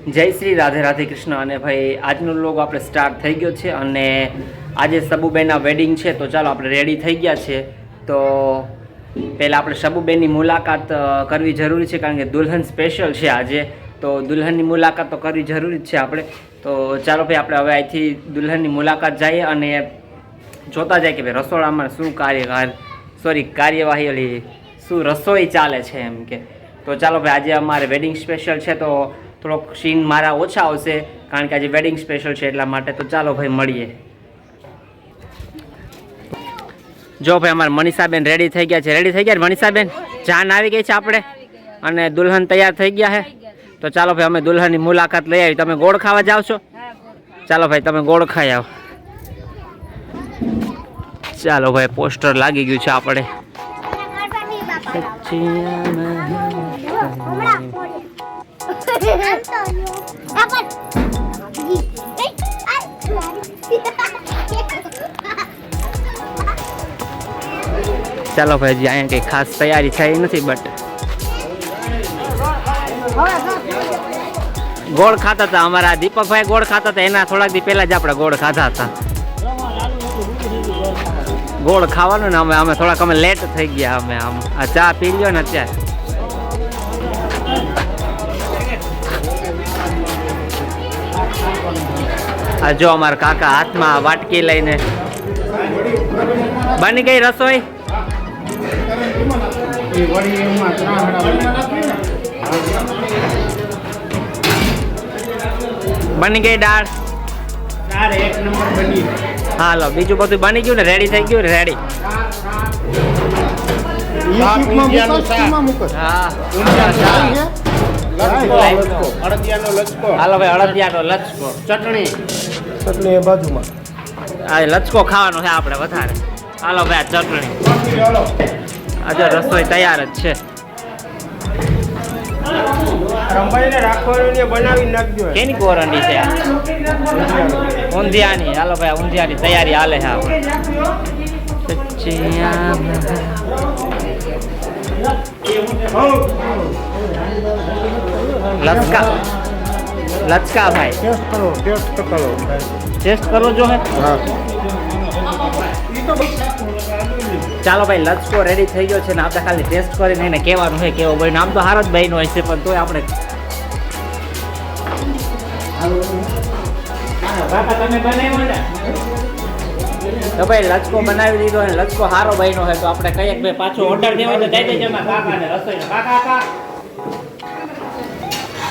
જય શ્રી રાધે રાધે કૃષ્ણ. અને ભાઈ આજનો વ્લોગ આપણે સ્ટાર્ટ થઈ ગયો છે અને આજે સબુબેનના વેડિંગ છે, તો ચાલો આપણે રેડી થઈ ગયા છે. તો પહેલાં આપણે સબુબેનની મુલાકાત કરવી જરૂરી છે, કારણ કે દુલ્હન સ્પેશિયલ છે આજે, તો દુલ્હનની મુલાકાત તો કરવી જરૂરી જ છે આપણે. તો ચાલો ભાઈ આપણે હવે અહીંથી દુલ્હનની મુલાકાત જઈએ અને જોતા જાય કે ભાઈ રસોડામાં શું કાર્યવાહી ઓલી શું રસોઈ ચાલે છે એમ કે. તો ચાલો ભાઈ આજે અમારે વેડિંગ સ્પેશિયલ છે, તો થોડોક સીન મારા ઓછા આવશે કારણ કે આજે વેડિંગ સ્પેશિયલ છે એટલા માટે. તો ચાલો ભાઈ મળીએ. જો ભાઈ અમારા મનીષાબેન રેડી થઈ ગયા છે. રેડી થઈ ગયા મનીષાબેન? જાન આવી ગઈ છે આપણે અને દુલ્હન તૈયાર થઈ ગયા છે. તો ચાલો ભાઈ અમે દુલ્હનની મુલાકાત લઈ આવી. તમે ગોળ ખાવા જાવ છો? ચાલો ભાઈ તમે ગોળ ખાઈ આવો. ચાલો ભાઈ પોસ્ટર લાગી ગયું છે આપણે. ચાલો ભાઈ હજી અહીંયા કઈ ખાસ તૈયારી થઈ નથી, બટ ગોળ ખાતા હતા અમારા દીપકભાઈ. ગોળ ખાતા હતા એના થોડાક દી પહેલા જ આપણે ગોળ ખાધા હતા. ગોળ ખાવાનું ને અમે થોડાક લેટ થઈ ગયા. અમે આ ચા પી લ્યો ને અત્યારે. આ જો અમારા કાકા હાથમાં વાટકી લઈને. બની ગઈ રસોઈ? બની ગઈ દાળ? એક નંબર બની. હાલો બીજું બધું બની ગયું ને? રેડી થઈ ગયું ને? રેડી. હાલો ભાઈ અડદિયાનો લચકો. ચટણી એ બાજુમાં. આ લચકો ખાવાનો છે આપણે વધારે. હાલો ભાઈ આ ચટણી. આજે રસોઈ તૈયાર જ છે. કેની કોરંડી છે? ઊંધિયાની. હાલો ભાઈ ઊંધિયાની તૈયારી હાલે છે આપણે. લચકા ભાઈ ટેસ્ટ કરો જો હે. ચાલો ભાઈ લચકો રેડી થઈ ગયો છે ને આપણે ખાલી ટેસ્ટ કરીને એને કહેવાનું છે કેવો ભાઈ. આમ તો હારો જ બહેનો હોય છે, પણ તોય આપણે તો ભાઈ લચકો બનાવી દીધો અને લચકો હારો બહેનો હોય તો આપણે કહીએ કે ભાઈ પાછો ઓર્ડર દેવો તો દઈ દેજો કાકાને રસોઈ. કાકા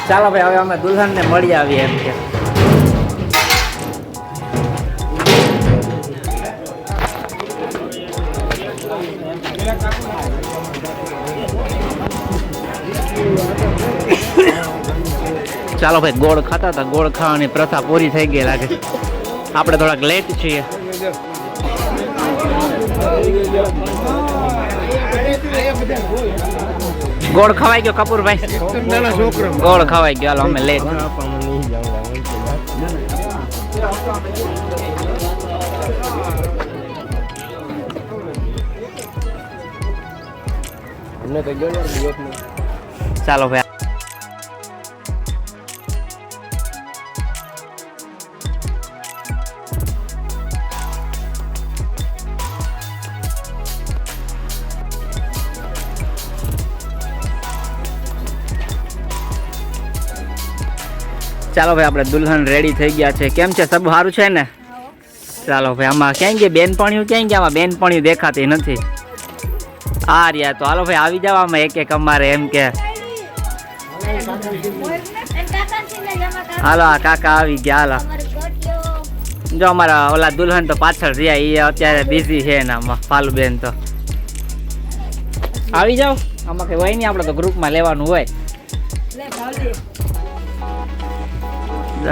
ચાલો ભાઈ હવે અમે દુલ્હનને મળી આવીએ એમ કે. ચાલો ભાઈ ગોળ ખાતા હતા. ગોળ ખાવાની પ્રથા પૂરી થઈ ગઈ લાગે. આપણે થોડાક લેટ છીએ. ગોળ ખવાઈ ગયો કપૂરભાઈ? ગોળ ખવાઈ ગયો. હાલો અમે લેટ. ચાલો ભાઈ ચાલો ભાઈ આપણે દુલ્હન રેડી થઈ ગયા છે. કેમ છે સબ? સારું છે ને? ચાલો ભાઈ આમાં ક્યાંય ગયા બેનપણીઓ? ક્યાંય ગયા? આમાં બેનપણીઓ દેખાતી નથી. આ રહ્યા. તો હાલો ભાઈ આવી જાવ આમાં એક એક અમારે એમ કે. હાલો આ કાકા આવી ગયા. હાલો જો અમારા ઓલા દુલ્હન તો પાછળ રહ્યા, એ અત્યારે બિઝી છે એનામાં. ફાલુબેન તો આવી જાવ. આમાં કઈ હોય નહીં, આપણે તો ગ્રુપમાં લેવાનું હોય.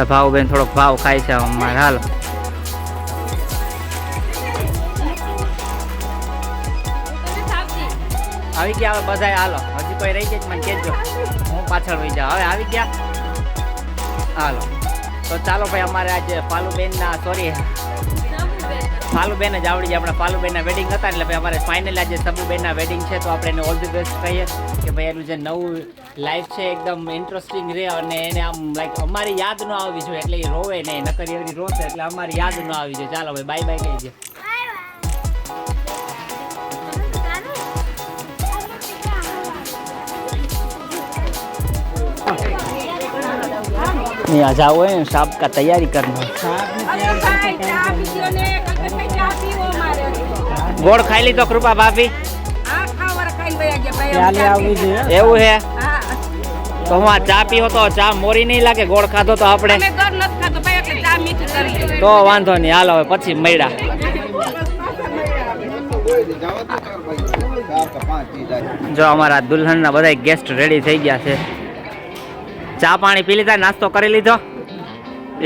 ભાવબેન થોડોક ભાવ ખાય છે અમારે. હાલો આવી ગયા હવે બધા. હાલો હજી કોઈ રહી જાય મને કહેજો, હું પાછળ વહી જાઉં. હવે આવી ગયા. હાલો તો ચાલો ભાઈ અમારે આજે ફાલુબેનના સોરી ફાલુબેન જ આવડી જાય. આપણા ફાલુબેનના વેડિંગ હતા એટલે ભાઈ અમારે ફાઇનલ આજે સબુબેનના વેડિંગ છે તો આપણે એને ઓલ ધી બેસ્ટ કહીએ કે ભાઈ એનું જે નવું લાઈફ છે એકદમ ઇન્ટરેસ્ટિંગ રહે અને એને આમ લાઈક અમારી યાદ ન આવવી જોઈએ એટલે એ રોવે નહીં, નકર એવી રોશે એટલે અમારી યાદ ન આવવી જોઈએ. ચાલો ભાઈ બાય બાય કહીજે. यहाँ जाओ है साहब का तैयारी करना. गोड़ खाई ली तो कृपा भाभी એવું હે તો હું આ ચા પીવો તો ચા મોરી નહીં લાગે? ગોળ ખાધો તો આપણે તો વાંધો નહીં, હાલો હવે પછી મળ્યા. જો અમારા દુલ્હનના બધા ગેસ્ટ રેડી થઈ ગયા છે. ચા પાણી પી લીધા, નાસ્તો કરી લીધો?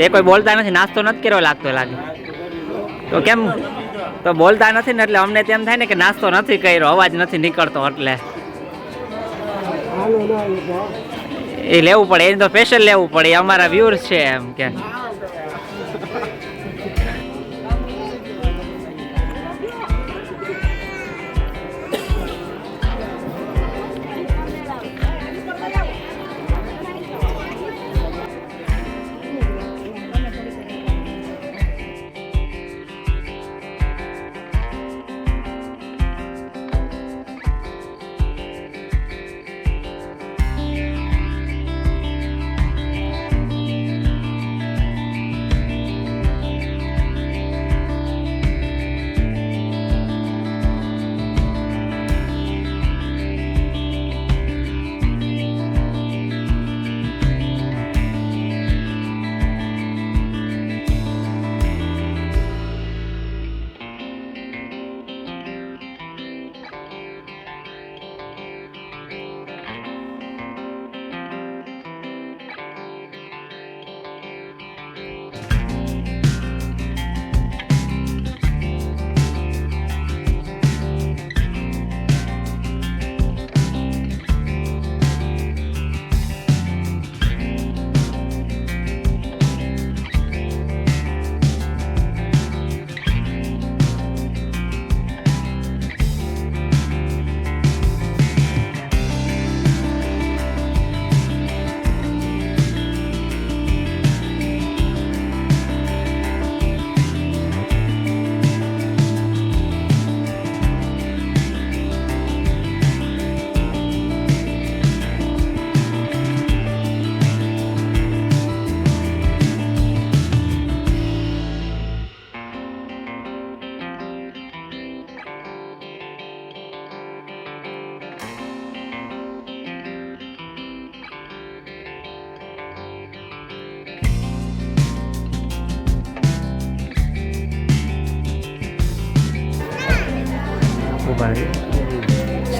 એ કોઈ બોલતા નથી, નાસ્તો નથી કર્યો લાગતો લાગે તો. કેમ તો બોલતા નથી ને એટલે અમને તેમ થાય ને કે નાસ્તો નથી કર્યો, અવાજ નથી નીકળતો એટલે એ લેવું પડે, એની તો સ્પેશિયલ લેવું પડે, અમારા વ્યુઅર્સ છે એમ કે.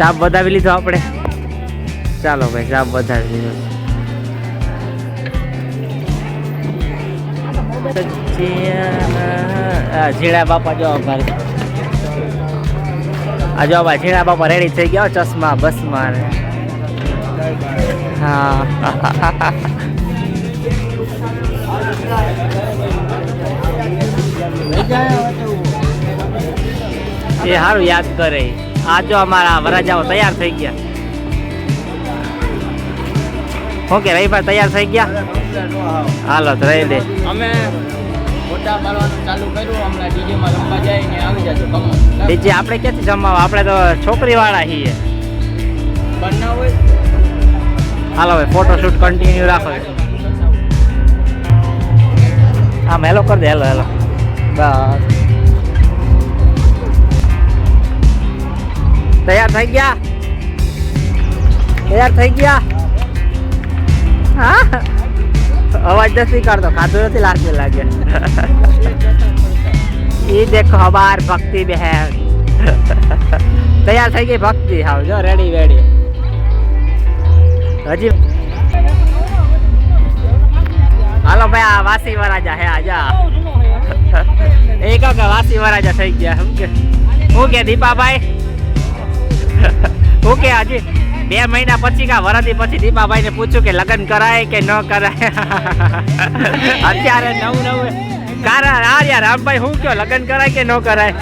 સાપ વધાવી લીધો આપણે. ચાલો ભાઈ સાપ વધાવી લીધો. ઝીણા બાપા જો અમારે આ જો ભાઈ ઝીણા બાપા રેડી થઈ ગયા ચશ્મા બસમાં. હા એ સારું યાદ કરે. આ જો અમારા વરાજાઓ તૈયાર થઈ ગયા. ઓકે રહીભાઈ તૈયાર થઈ ગયા? હાલો તો રહી દે. અમે ફોટા પાડવાનું ચાલુ કર્યું, હમણાં ડીજે માં રમવા જાય ને આવી જજો. ડીજે આપણે ક્યાંથી જમવા? આપણે તો છોકરી વાળા છીએ. બનાવ હોય હાલો ભાઈ ફોટોશૂટ કન્ટિન્યુ રાખો. આમ હેલો કરી દે. હેલો હેલો બસ. તૈયાર થઈ ગયા? તૈયાર થઈ ગયા? હા અવાજ નથી કાઢતો, ખાધું નથી લાગતું લાગે. એ દેખો હમાર ભક્તિ બહેન તૈયાર થઈ ગઈ ભક્તિ. હાવ જો રેડી વેડી. હજી હાલો ભાઈ આ વાસી વરાજા હે આજા. એ કહો કે વાસી વરાજા થઈ ગયા. હું કે દીપાભાઈ હું કે હજી 2 મહિના પછી કા વરદી પછી દીપાભાઈ ને પૂછ્યું કે લગ્ન કરાય કે ન કરાય. અત્યારે નવું કારણ આ યાર રામભાઈ હું કયો લગ્ન કરાય કે ન કરાય?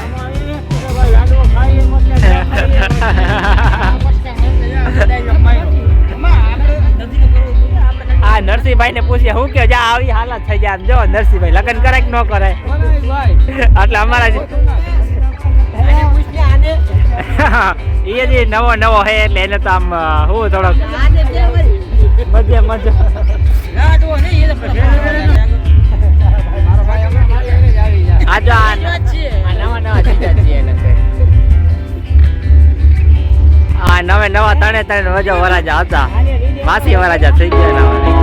આ નરસિંહભાઈ ને પૂછીએ હું કયો જા આવી હાલત થઈ જાય. જો નરસિંહભાઈ લગ્ન કરાય કે ન કરાય? એટલે અમારા એ જે નવો નવો હે એટલે એને તો આમ હું થોડોક મધ્ય મધ્ય આ જો આ નવા નવા જીજા છીએ એને આ નવા ત્રણે વજો વરાજા હતા, માસી વરાજા થઈ ગયા નવા.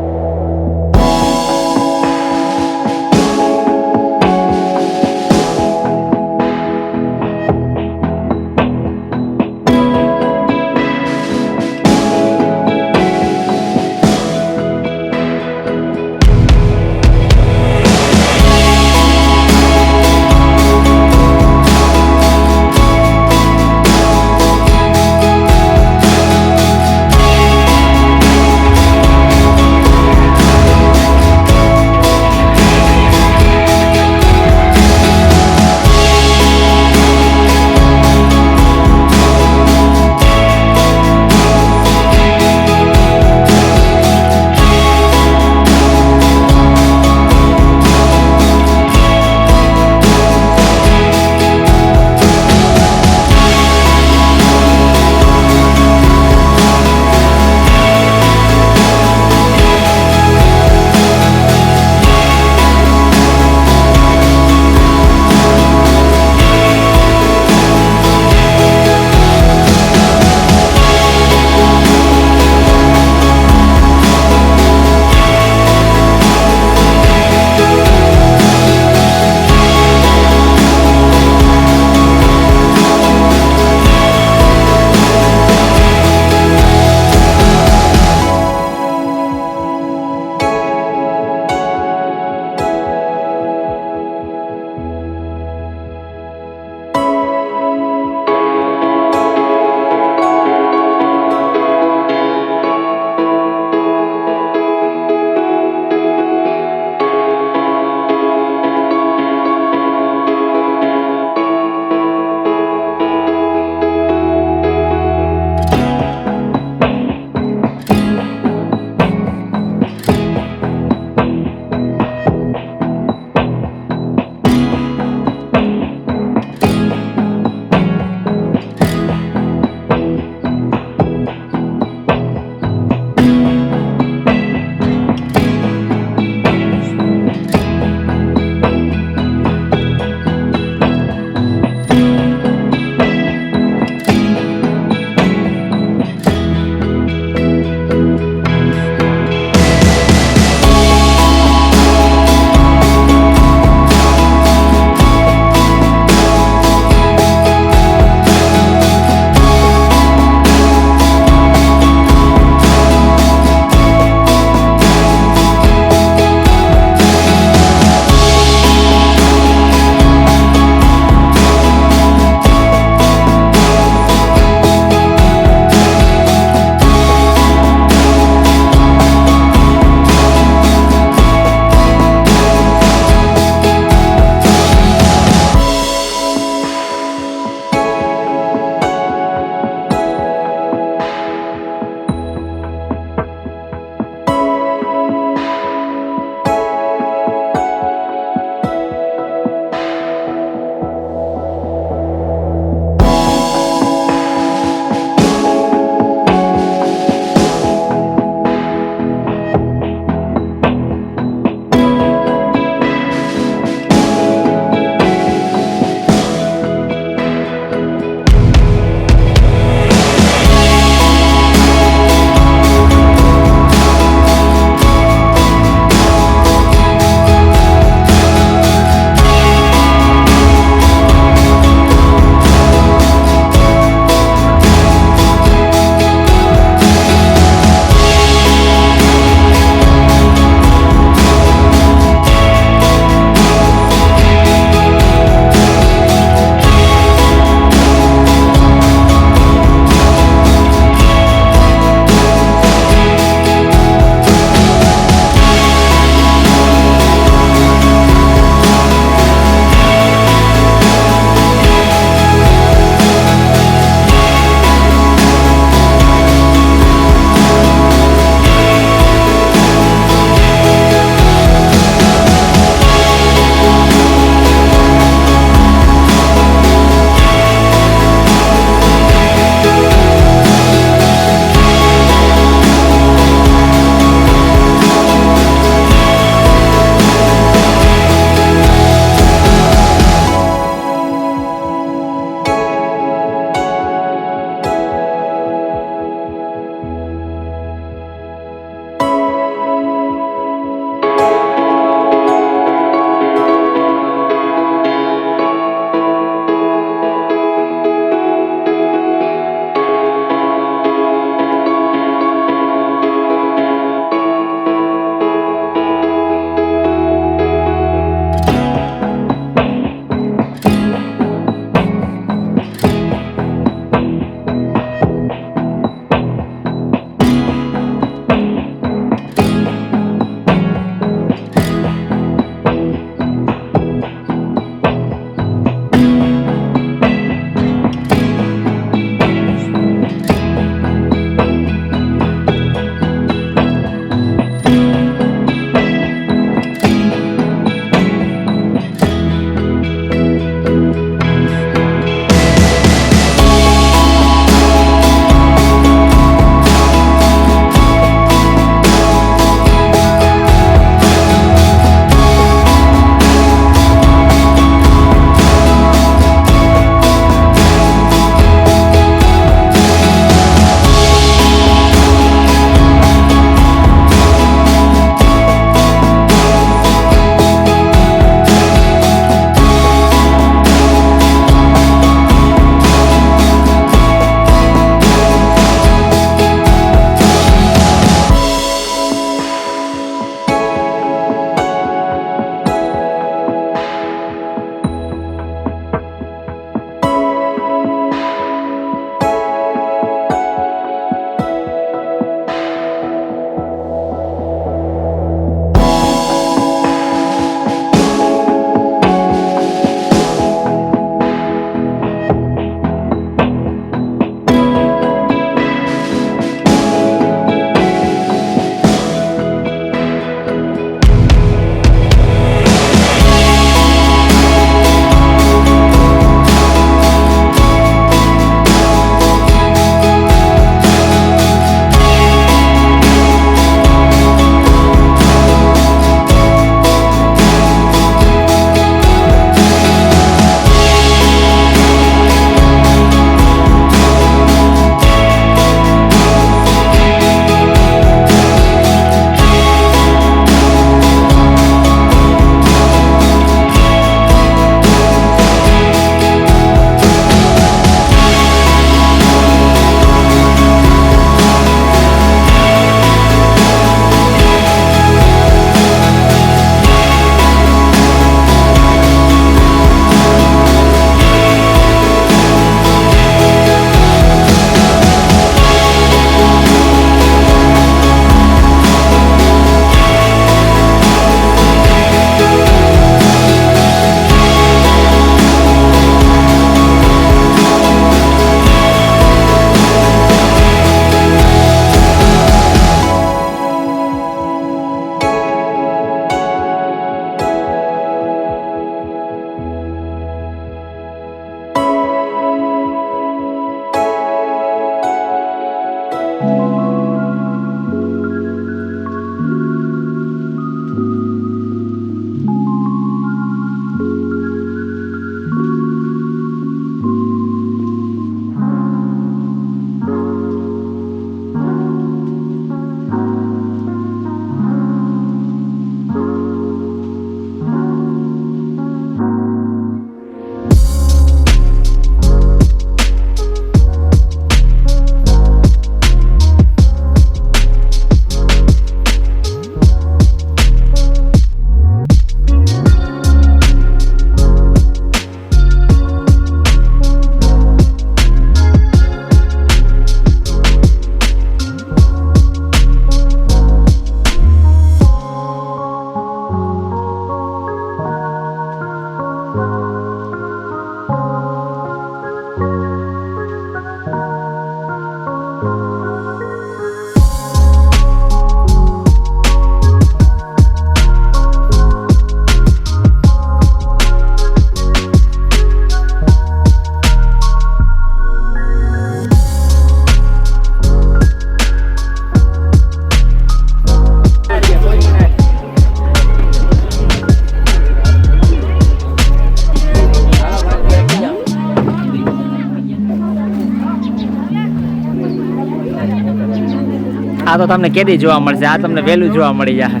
આ તો તમને કેદી જોવા મળશે, આ તમને વહેલું જોવા મળી જાય.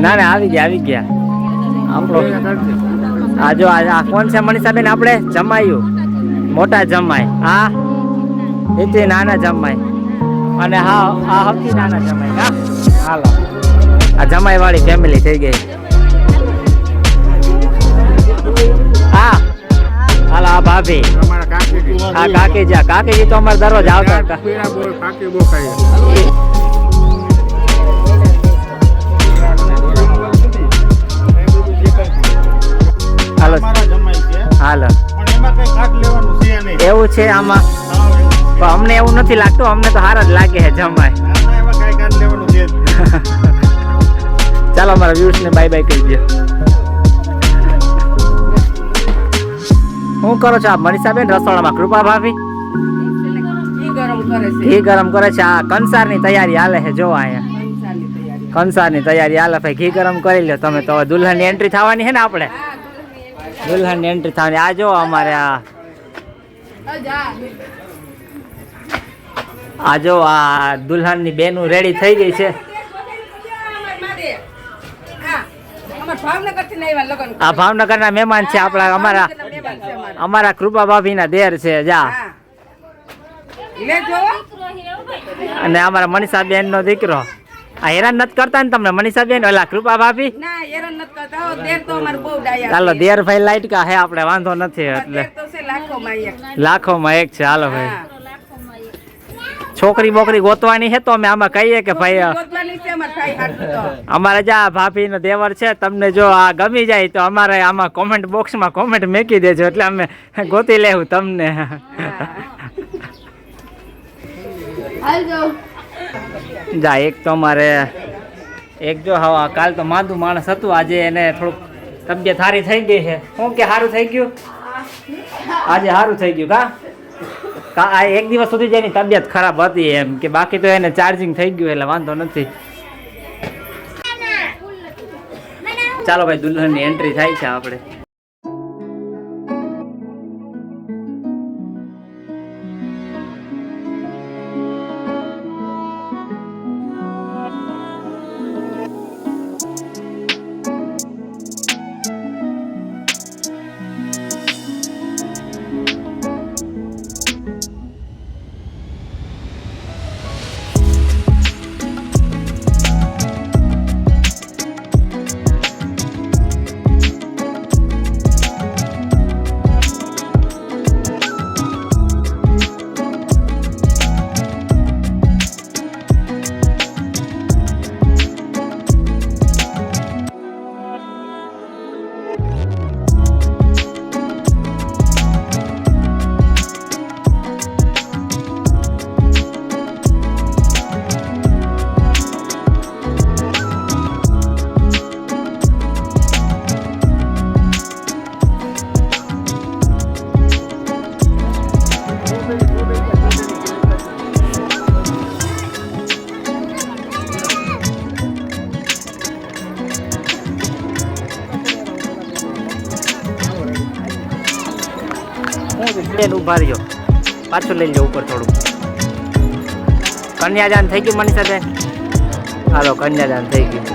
ના ના આવી ગયા આપણો. આ જો આ કોણ છે મનીષાબેન? આપણે જમાયું, મોટા જમાય. આ એથી નાના જમાય અને હા આ સૌથી નાના જમાય. હા હાલો, આ જમાઈ વાળી ફેમિલી થઈ ગઈ. હા હાલો, આ ભાભી, આ કાકીજી. કાકીજી તો અમારે દરરોજ આવતા. હાલો હાલો, એવું છે આમાં? પણ અમને એવું નથી લાગતું, અમને તો સારા જ લાગે છે જમાય. ચાલો અમારા વ્યુઅર્સ ને બાય બાય કહી દો. શું કરો છો આપ મનીષાબેન રસોડામાં? કૃપા ભાભી ઘી ગરમ કરે છે. આ કંસારની તૈયારી હાલે છે. જો અહીંયા કંસારની તૈયારી હાલે. ભાઈ ઘી ગરમ કરી લો તમે. તો દુલ્હનની એન્ટ્રી થવાની છે ને આપણે? દુલ્હનની એન્ટ્રી થવાની. આ જો અમારે આ જો આ દુલ્હનની બેનું રેડી થઈ ગઈ છે. આ ભાવનગરના મહેમાન છે આપણા. અમારા કૃપા ભાભી ના દેર છે. જા અને અમારા મનીષાબેન નો દીકરો. આ હેરાન નથી કરતા ને તમને મનીષાબેન? ઓલા કૃપા ભાભી ચાલો દેર ભાઈ લાઈટ કા હે આપણે, વાંધો નથી. એટલે લાખોમાં એક છે. હાલો ભાઈ, છોકરી બોકરી ગોતવાની છે તો અમે આમાં કહીએ કે ભાઈ અમારે જ્યાં ભાભી નો દેવર છે, તમને જો આ ગમી જાય તો અમારે આમાં કોમેન્ટ બોક્સમાં કોમેન્ટ મૂકી દેજો, એટલે અમે ગોતી લેવું તમને. જા એક તો અમારે એક જો હવા કાલ તો માંદું માણસ હતું, આજે એને થોડુંક તબિયત સારી થઈ ગઈ છે. શું કે સારું થઈ ગયું? આજે સારું થઈ ગયું કા? આ એક દિવસ સુધી જેની તબિયત ખરાબ હતી એમ કે, બાકી તો એને ચાર્જિંગ થઈ ગયું એટલે વાંધો નથી. ચાલો ભાઈ દુલ્હનની એન્ટ્રી થાય છે આપણે. ઉભા રહ્યો, પાછું લઈ લો ઉપર થોડું. કન્યાદાન થઈ ગયું મનીષાબેન? હાલો કન્યાદાન થઈ ગયું.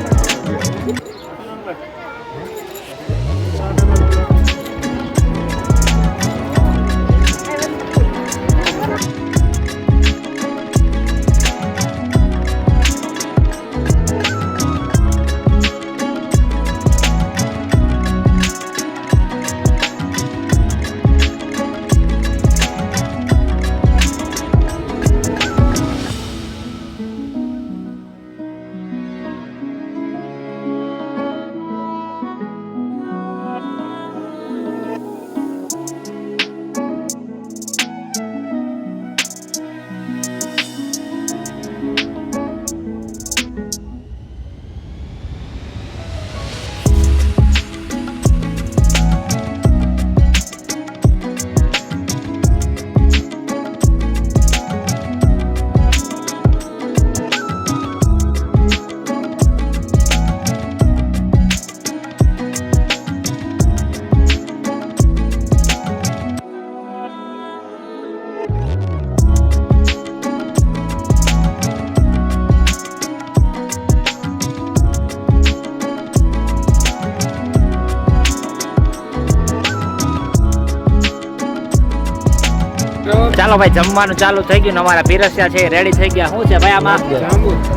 ચાલો ભાઈ જમવાનું ચાલુ થઈ ગયું ને અમારા પીરસ્યા છે રેડી થઈ ગયા. શું છે ભાઈ આમાં?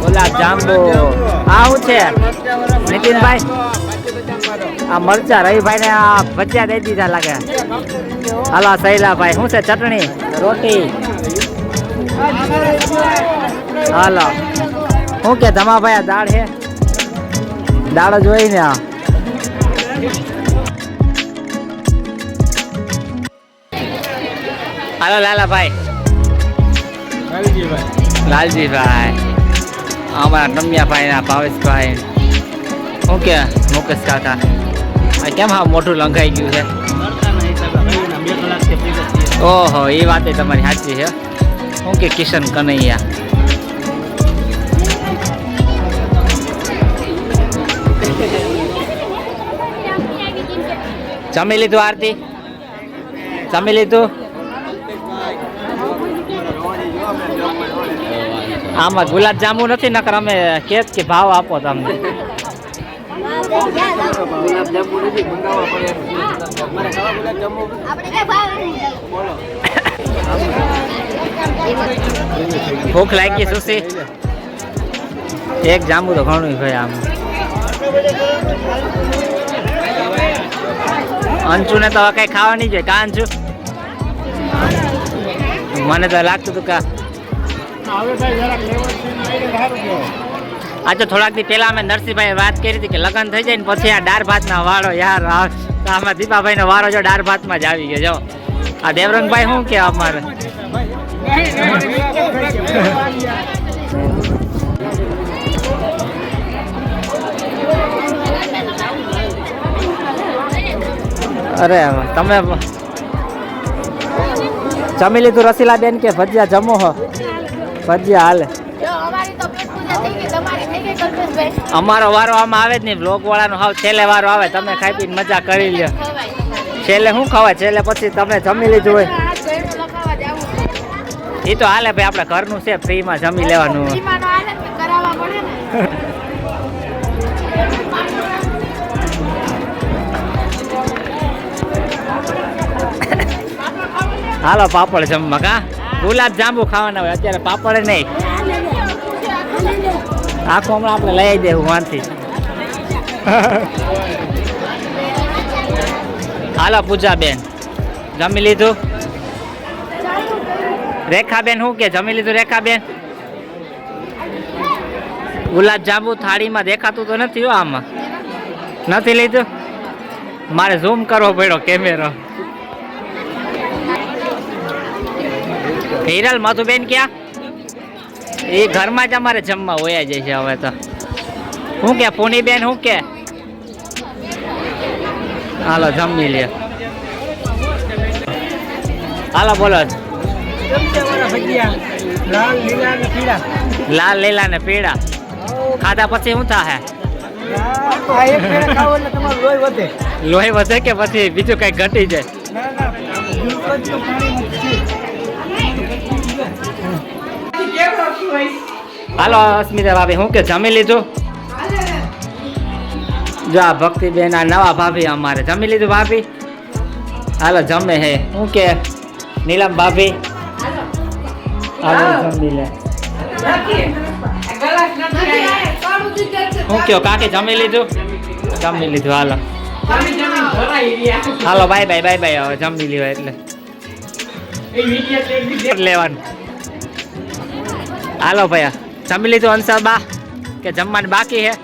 ગુલાબ જાંબુ. આ શું છે નીતિનભાઈ? આ મરચા રવિભાઈ ને આ ભજીયા દઈ દીધા લાગે. હાલો શૈલાભાઈ શું છે? ચટણી રોટી. હાલો શું કે ધમાભાઈ આ દાળ છે? દાળ જોઈ ને આ હાલો લાલાભાઈ લાલજીભાઈ અમારા નમિયાભાઈ ના ભાવેશભાઈ શું કે મુકેશ કાકા કેમ હા મોઢું લંઘાઈ ગયું છે? ઓહો એ વાત તમારી સાચી છે. શું કે કિશન કનૈયા જમી લીધું? આરતી જમી લીધું? આમાં ગુલાબ જાંબુ નથી નકર અમે કેત કે ભાવ આપો તમને. ભૂખ લાગી સુશી? એક જાંબુ તો ઘણું ભાઈ. આમ અંશુ ને તો કઈ ખાવા નહીં જોઈએ. કા અંશુ? મને તો લાગતું હતું કે આજે થોડાક દી પહેલા અમે નરસિંહભાઈ વાત કરી હતી કે લગ્ન થઈ જાય ને પછી આ દાળ ભાત ના વાળો યાર આમાં દીપાભાઈ નો વારો જો દાળ ભાત માં જ આવી ગયો. જો આ દેવરંગભાઈ શું કે અમારે અરે તમે જમી લીધું રસીલા બેન કે ભજીયા જમો હો? ભજીયા હાલે. અમારો વારો આમાં આવે જ નહીં. બ્લોગ વાળાનો હાવ છેલ્લે વારો આવે. તમે ખાઈ પીને મજા કરી લ્યો. છેલ્લે શું ખવાય? છેલ્લે પછી તમે જમી લીધું હોય એ તો હાલે ભાઈ. આપણે ઘરનું છે ફ્રીમાં જમી લેવાનું. હાલો પાપડ જમવા. કા ગુલાબ જાંબુ ખાવાના હોય અત્યારે પાપડ નહીં. આખું હમણાં આપણે લઈ દેવું વાંથી. હાલો પૂજાબેન જમી લીધું? રેખાબેન શું કે જમી લીધું? રેખાબેન ગુલાબ જાંબુ થાળીમાં દેખાતું તો નથી. આમાં નથી લીધું? મારે ઝૂમ કરવો પડ્યો કેમેરો. હિરલ મધુબેન ક્યાં? એ ઘરમાં જ અમારે જમવા હોયા જાય છે હવે તો. શું કે પૂનીબેન શું કે? હાલો જમી લે. હાલો બોલો. લાલ લીલા ને પીળા ખાધા પછી શું થાય? લોહી વધે કે પછી બીજું કઈ ઘટી જાય? હાલો અસ્મિતા ભાભી શું કે જમી લીધું? જો આ ભક્તિબેન આ નવા ભાભી અમારે જમી લીધું ભાભી? હાલો જમે હે. શું કે નીલમ ભાભી? હાલો જમી લે. શું કયો કાકી જમી લીધું? જમી લીધું. હાલો હાલો બાય બાય બાય બાય. હવે જમી લીધું એટલે લેવાનું. હાલો ભાઈ જમી લીધું અંશાબા કે જમવાનું બાકી છે?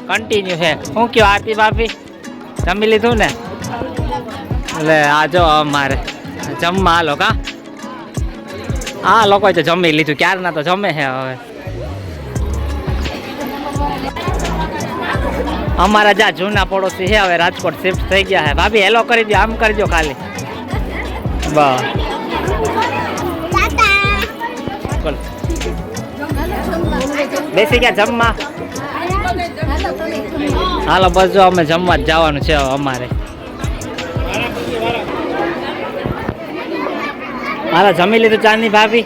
કન્ટિન્યુ છે. શું કયો આરતી ભાભી જમી લીધું ને? એટલે આ જો અમારે જમવા હાલો. કા આ લોકો તો જમી લીધું ક્યારના તો જમે છે. હવે અમારા જ્યાં જૂના પડોશી છે હવે રાજકોટ શિફ્ટ થઈ ગયા છે. ભાભી હેલો કરી દો. આમ કરજો ખાલી બસ. બેસી ગયા જમવા? હાલો બસ જો અમે જમવા જ જવાનું છે અમારે. હાલો જમી લીધું ચાંદની ભાભી?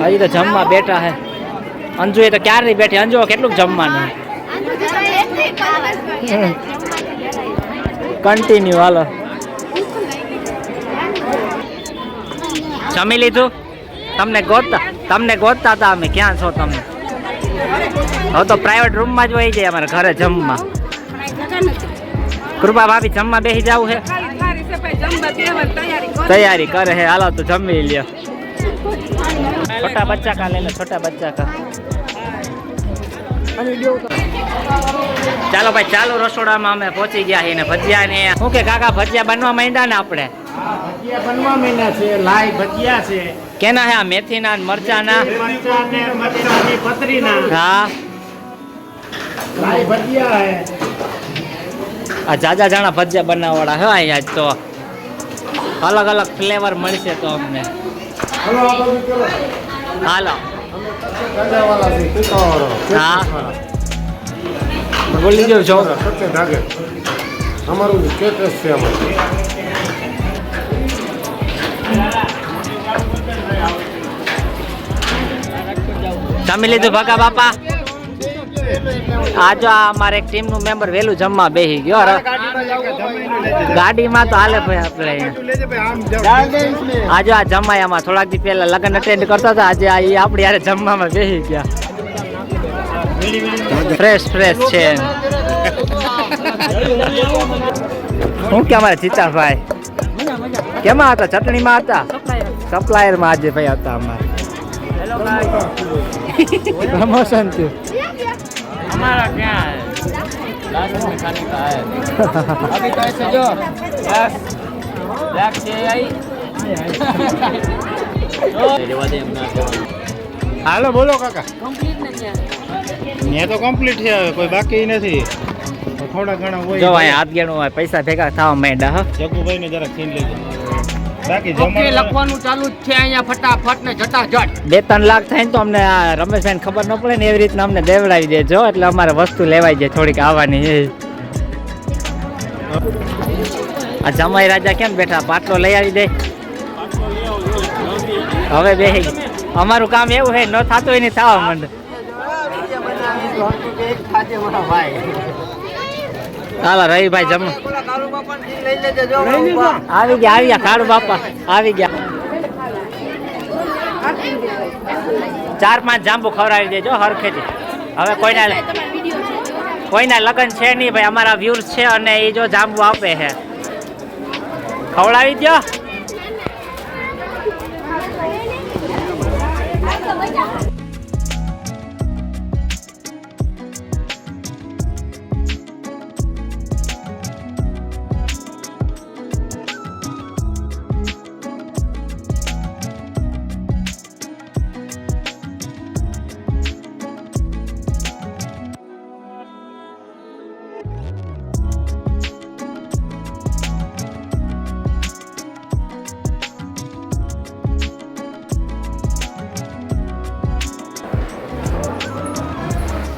હજી તો જમવા બેઠા હે. અંજુ એ તો ક્યારની બેઠી. અંજુ કેટલું જમવાનું? કન્ટિન્યુ. હાલો જમી લીધું? તમને ગોતતા હતા અમે, ક્યાં છો તમે? હવે તો પ્રાઇવેટ રૂમમાં જ વહી જાય અમારે ઘરે જમવા. કૃપા ભાભી જમવા બેસી જવું છે? તૈયારી કરે છે, હાલો તો જમી લ્યો. છોટા બચ્ચા કા લે લો, છોટા બચ્ચા કા. ચાલો ભાઈ, ચાલો રસોડામાં અમે પહોંચી ગયા છીએ ને ભજીયા ને શું કે કાકા ભજીયા બનવા માંડ્યા ને આપણે? ભજીયા બનવા માંડ્યા છે, લાઈ ભજીયા છે. કેના હે? મેથીના ને મરચાના, મરચાની પતરીના. હા, લાઈ ભજીયા હે. આ જાજા જાણા ભજીયા બનાવવાળા હે અહીંયા તો. અલગ અલગ ફ્લેવર મળશે તો અમને. હલો આ બાજુ કરો. હાલો. ગાજાવાળા છે, તીખાવાળો. હા. બોલી જો છો. સત્ય ધાગે. અમારું કેકેસ છે અમારું. જમી લીધું ભગા બાપા? આ જો અમારે એક ટીમ નું મેમ્બર વેલું જમવા બેસી ગયો. ગાડીમાં તો હાલે ભાઈ આપણે. આજે આ જમાયામાં થોડાક દી પહેલા લગ્ન અટેન્ડ કરતા હતા, આજે આ આપણી યારે જમવામાં બેસી ગયા. ફ્રેશ છે. શું કે અમારે જીતાભાઈ કેમાં હતા? ચટણીમાં હતા, સપ્લાયરમાં આજે ભાઈ હતા અમારે. प्रमोशन थी हमारा क्या है लास्ट में खाने का है अभी तो ऐसे जो बस ब्लैक से आई હાલો બોલો કાકા. મેં તો કમ્પ્લીટ છે, હવે કોઈ બાકી નથી. થોડા ઘણા હોય જો અહીંયા હાથ ગેણું હોય, પૈસા ભેગા થવા માંડ્યા. હા, જગુભાઈ ને જરા છીન લેજો. બાકી ઓકે લખવાનું ચાલુ જ છે અહીંયા ફટાફટ ને જટાજટ. 2-3 લાખ થાય ને તો અમને આ રમેશભાઈ ખબર ન પડે ને એવી રીતના અમને દેવડાવી દેજો, એટલે અમારે વસ્તુ લેવાઈ જાય થોડીક આવવાની. આ જમાઈ રાજા કેમ બેઠા? પાટલો લઈ આવી દે. હવે બેહી અમારું કામ એવું છે, ન થતું હોય ને થવા માંડે. હાલો રવિભાઈ જમ આવી ગયા કાળુ બાપા આવી ગયા. 4-5 જાંબુ ખવડાવી દેજો હરખેથી. હવે કોઈના લગ્ન છે નહીં ભાઈ, અમારા વ્યુઅર્સ છે અને એ જો જાંબુ આપે છે ખવડાવી દો.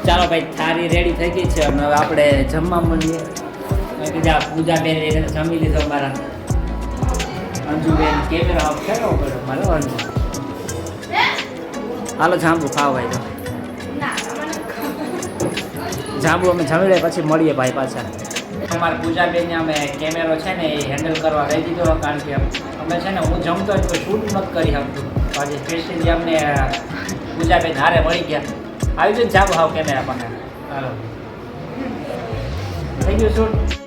ચાલો ભાઈ, થાળી રેડી થઈ ગઈ છે અને હવે આપણે જમવા મળીએ. બીજા પૂજાબેન જમી લીધો અમારા. અંજુબેન કેમેરા ઓફ કર્યો પડ્યો મારો અંજુ. હાલો જાંબુ ખાવ ભાઈ. જાંબુ અમે જમી લઈએ પછી મળીએ ભાઈ પાછા. અમારા પૂજાબેનને અમે કેમેરો છે ને એ હેન્ડલ કરવા લઈ દીધો, કારણ કે અમે છે ને હું જમતો જ કોઈ શૂટ નથી કરી શકતું. આજે સ્પેશિયલી અમને પૂજાબેન હારે મળી ગયા. આવી જઈને જાબો હાવ કેમેરા પાસે. હાલો થઈ ગયું શૂટ.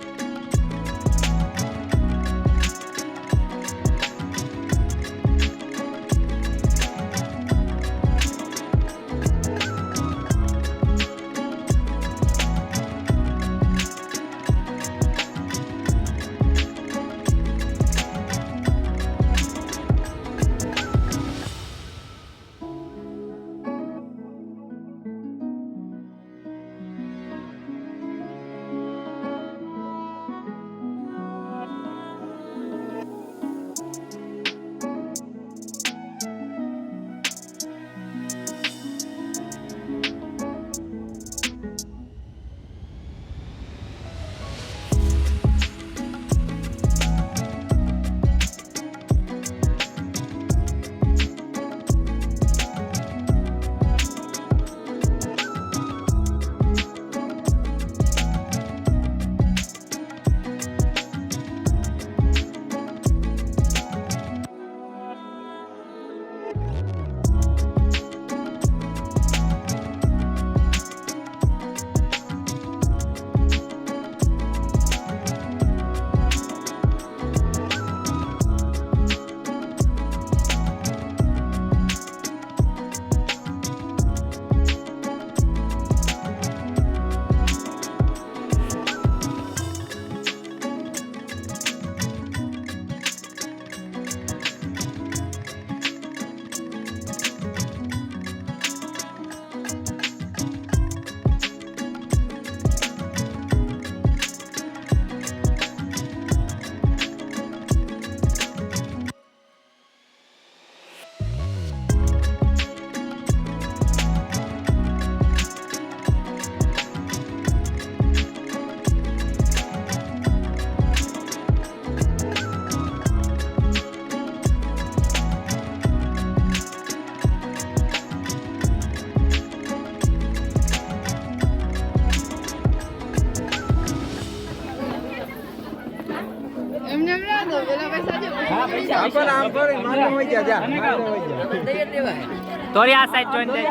તોરી આ સાઈડ જોઈન દે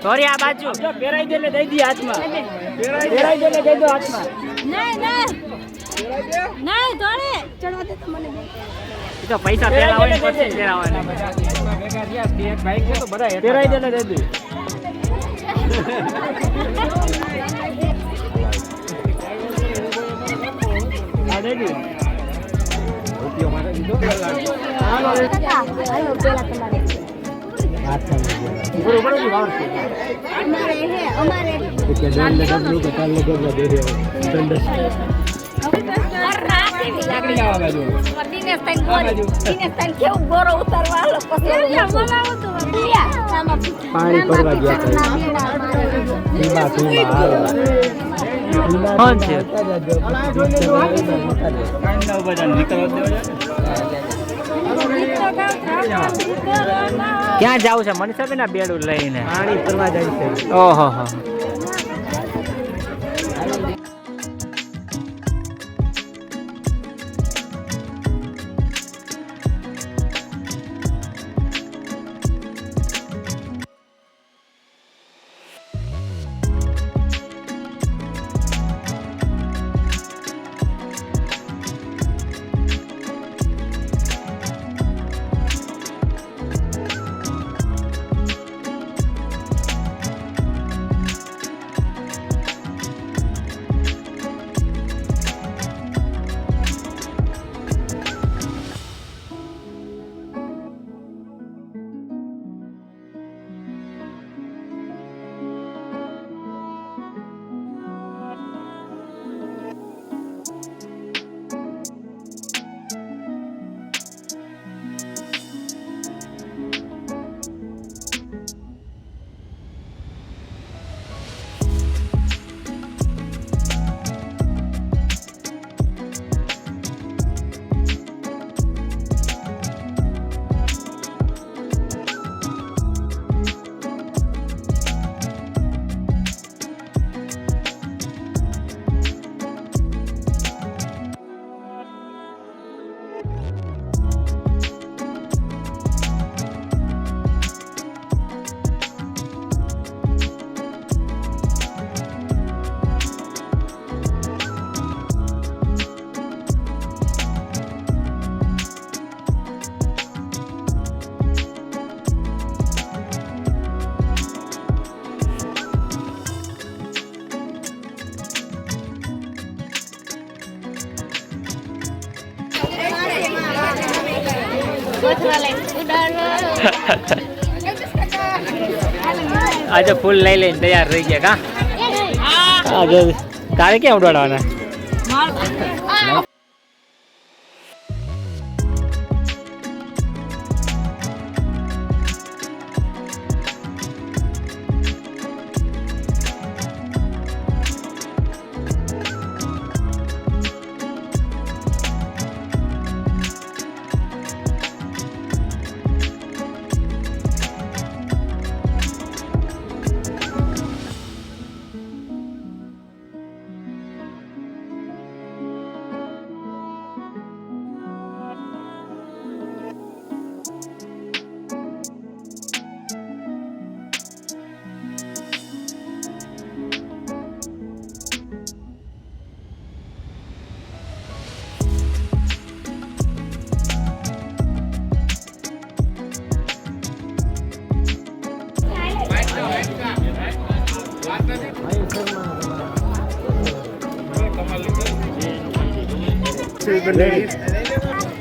તોરી આ બાજુ પહેરાઈ દે એટલે દઈ દી હાથમાં પહેરાઈ દે એટલે દઈ દો હાથમાં નહીં તોરે ચડવા દે તો મને એ તો પૈસા પહેરાવા હોય પછી પહેરાવાના પહેરાઈ દે એટલે દઈ દે આ દઈ દે પાણી ભરવા ગયા કોણ છે ક્યાં જાવ છે મનીષાબેન આ બેડું લઈને પાણી ભરવા જાય છે. ઓહો હો આજે ફૂલ લઈ લઈને તૈયાર રહી ગયા કા આજે તારે ક્યાં ઉડાડવાના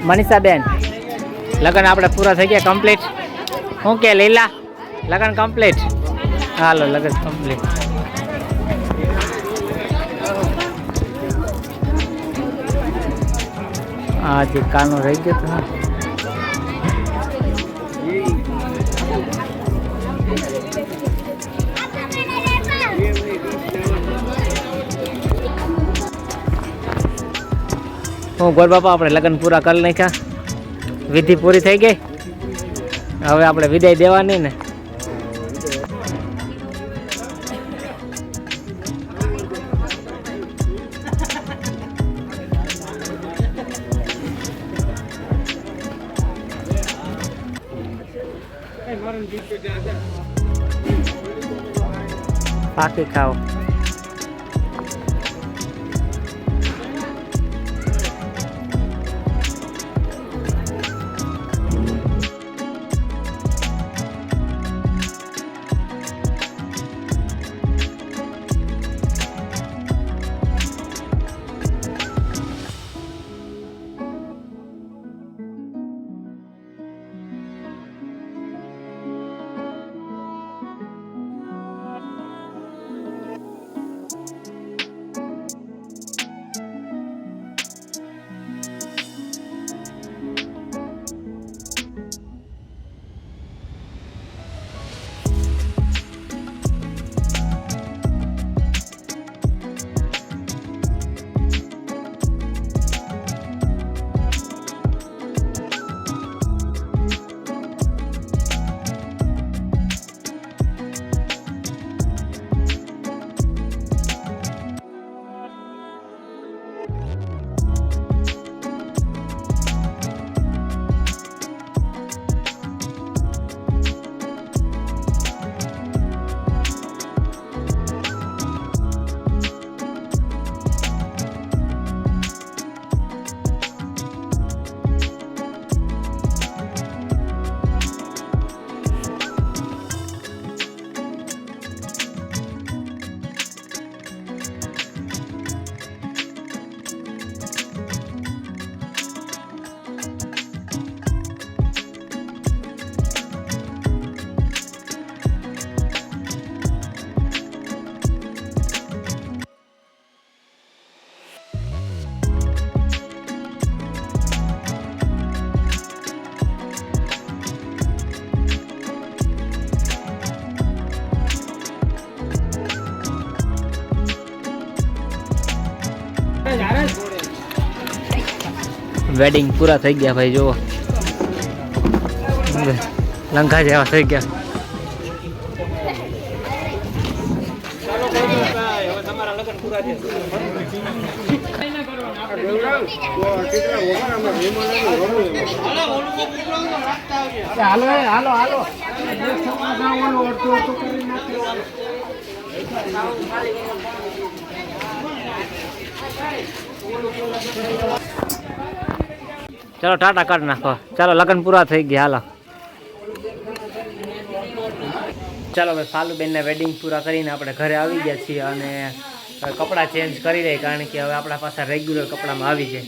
મનીષાબેન લગન આપણે પૂરા થઈ ગયા કમ્પ્લીટ શું કે લીલા લગન કમ્પ્લીટ હાલો લગન કમ્પ્લીટ આ જે કાનો રહી ગયો તો હું ગોર બાપા આપણે લગ્ન પૂરા કરી નાખ્યા વિધિ પૂરી થઈ ગઈ હવે આપણે વિદાય દેવાની ને પાકી ખાઓ. વેડિંગ પૂરા થઈ ગયા ભાઈ, જુઓ લંકા જેવા થઈ ગયા. હાલો હાલો હાલો. ચાલો ટાટા કાઢ નાખો. ચાલો લગ્ન પૂરા થઈ ગયા. હાલો ચાલો હવે ફાલુબેનના વેડિંગ પૂરા કરીને આપણે ઘરે આવી ગયા છીએ અને કપડાં ચેન્જ કરી રહી, કારણ કે હવે આપણા પાસે રેગ્યુલર કપડામાં આવી જાય.